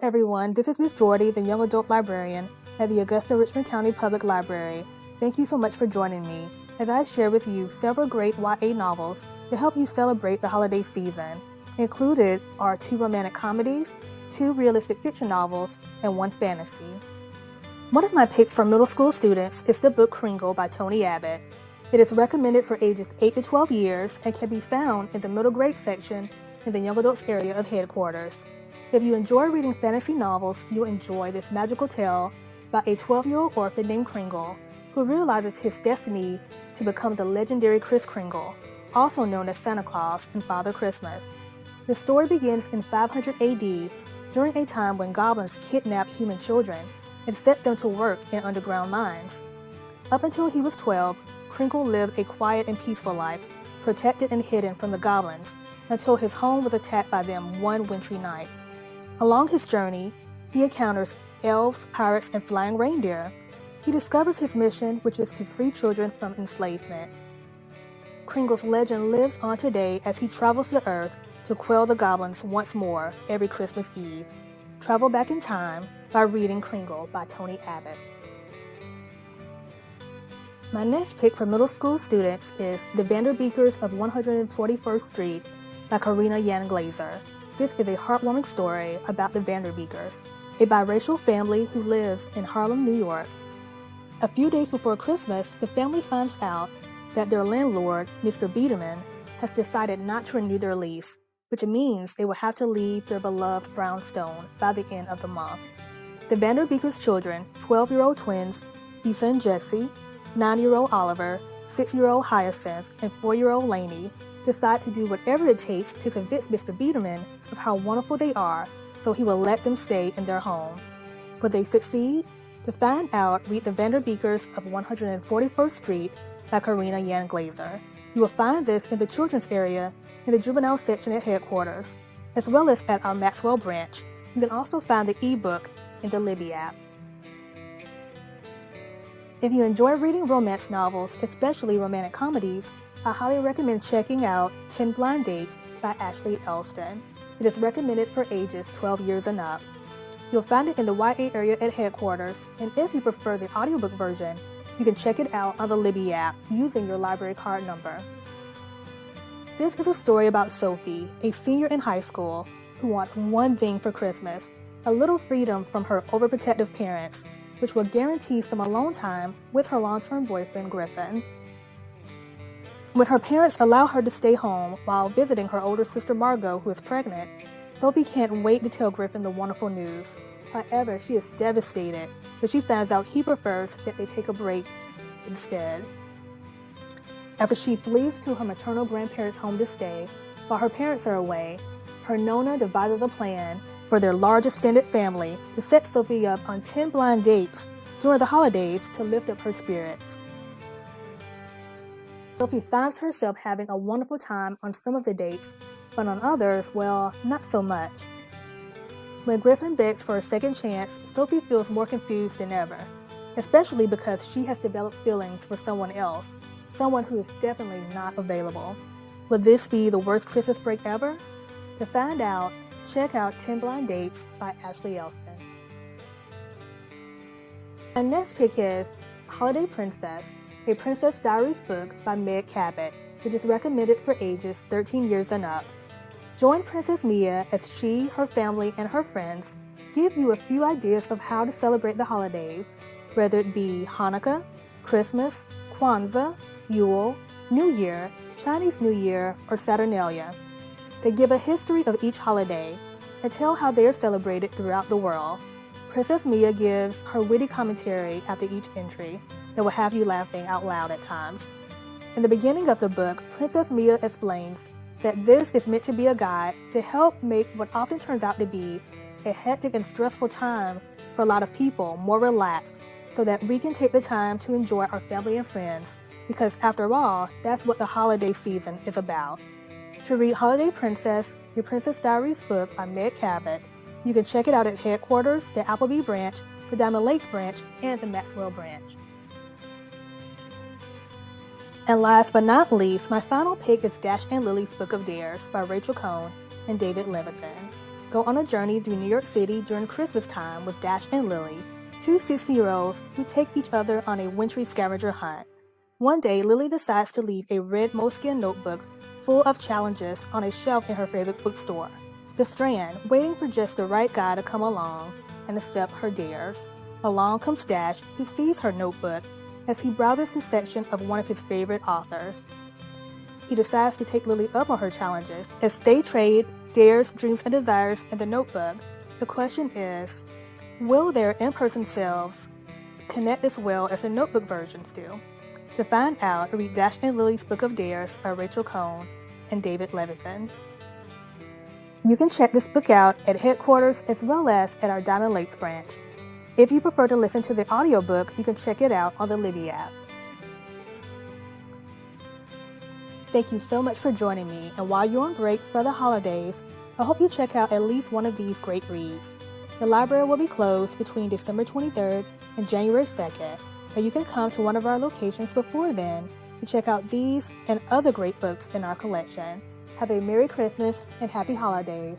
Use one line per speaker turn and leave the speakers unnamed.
everyone. This is Ms. Jordi, the Young Adult Librarian at the Augusta-Richmond County Public Library. Thank you so much for joining me as I share with you several great YA novels to help you celebrate the holiday season. Included are 2 romantic comedies, 2 realistic fiction novels, and 1 fantasy. One of my picks for middle school students is the book Kringle by Tony Abbott. It is recommended for ages 8 to 12 years and can be found in the middle grade section in the young adults area of headquarters. If you enjoy reading fantasy novels, you'll enjoy this magical tale about a 12-year-old orphan named Kringle who realizes his destiny to become the legendary Kris Kringle, also known as Santa Claus and Father Christmas. The story begins in 500 AD, during a time when goblins kidnapped human children and set them to work in underground mines. Up until he was 12, Kringle lived a quiet and peaceful life, protected and hidden from the goblins, until his home was attacked by them one wintry night. Along his journey, he encounters elves, pirates, and flying reindeer. He discovers his mission, which is to free children from enslavement. Kringle's legend lives on today as he travels the earth to quell the goblins once more every Christmas Eve. Travel back in time by reading Kringle by Tony Abbott. My next pick for middle school students is The Vanderbeakers of 141st Street by Karina Yan Glazer. This is a heartwarming story about the Vanderbeakers, a biracial family who lives in Harlem, New York. A few days before Christmas, the family finds out that their landlord, Mr. Biederman, has decided not to renew their lease, which means they will have to leave their beloved brownstone by the end of the month. The Vanderbeekers' children, 12-year-old twins, Issa and Jesse, 9-year-old Oliver, 6-year-old Hyacinth, and 4-year-old Lainey, decide to do whatever it takes to convince Mr. Biederman of how wonderful they are, so he will let them stay in their home. Will they succeed? To find out, read The Vanderbeekers of 141st Street by Karina Yan Glazer. You will find this in the children's area in the juvenile section at headquarters, as well as at our Maxwell branch. You can also find the ebook in the Libby app. If you enjoy reading romance novels, especially romantic comedies, I highly recommend checking out 10 Blind Dates by Ashley Elston. It is recommended for ages 12 years and up. You'll find it in the YA area at headquarters, and if you prefer the audiobook version, you can check it out on the Libby app using your library card number. This is a story about Sophie, a senior in high school, who wants one thing for Christmas: a little freedom from her overprotective parents, which will guarantee some alone time with her long-term boyfriend, Griffin. When her parents allow her to stay home while visiting her older sister Margot, who is pregnant, Sophie can't wait to tell Griffin the wonderful news. However, she is devastated when she finds out he prefers that they take a break instead. After she flees to her maternal grandparents' home to stay, while her parents are away, her Nona devises a plan for their large extended family to set Sophie up on 10 blind dates during the holidays to lift up her spirits. Sophie finds herself having a wonderful time on some of the dates, but on others, well, not so much. When Griffin begs for a second chance, Sophie feels more confused than ever, especially because she has developed feelings for someone else, someone who is definitely not available. Will this be the worst Christmas break ever? To find out, check out 10 Blind Dates by Ashley Elston. My next pick is Holiday Princess, a Princess Diaries book by Meg Cabot, which is recommended for ages 13 years and up. Join Princess Mia as she, her family, and her friends give you a few ideas of how to celebrate the holidays, whether it be Hanukkah, Christmas, Kwanzaa, Yule, New Year, Chinese New Year, or Saturnalia. They give a history of each holiday and tell how they are celebrated throughout the world. Princess Mia gives her witty commentary after each entry that will have you laughing out loud at times. In the beginning of the book, Princess Mia explains that this is meant to be a guide to help make what often turns out to be a hectic and stressful time for a lot of people more relaxed, so that we can take the time to enjoy our family and friends, because after all, that's what the holiday season is about. To read Holiday Princess, your Princess Diaries book by Meg Cabot, you can check it out at headquarters, the Appleby branch, the Diamond Lakes branch, and the Maxwell branch. And last but not least, my final pick is Dash and Lily's Book of Dares by Rachel Cohn and David Leviton. go on a journey through New York City during Christmas time with Dash and Lily, two 60-year-olds who take each other on a wintry scavenger hunt. One day, Lily decides to leave a red moleskin notebook full of challenges on a shelf in her favorite bookstore, The Strand, waiting for just the right guy to come along and accept her dares. Along comes Dash, who sees her notebook as he browses his section of one of his favorite authors. He decides to take Lily up on her challenges as they trade dares, dreams, and desires in the notebook. The question is, will their in-person selves connect as well as the notebook versions do? To find out, read Dash and Lily's Book of Dares by Rachel Cohn and David Levithan. You can check this book out at headquarters as well as at our Diamond Lakes branch. If you prefer to listen to the audiobook, you can check it out on the Libby app. Thank you so much for joining me, and while you're on break for the holidays, I hope you check out at least one of these great reads. The library will be closed between December 23rd and January 2nd, but you can come to one of our locations before then to check out these and other great books in our collection. Have a Merry Christmas and Happy Holidays.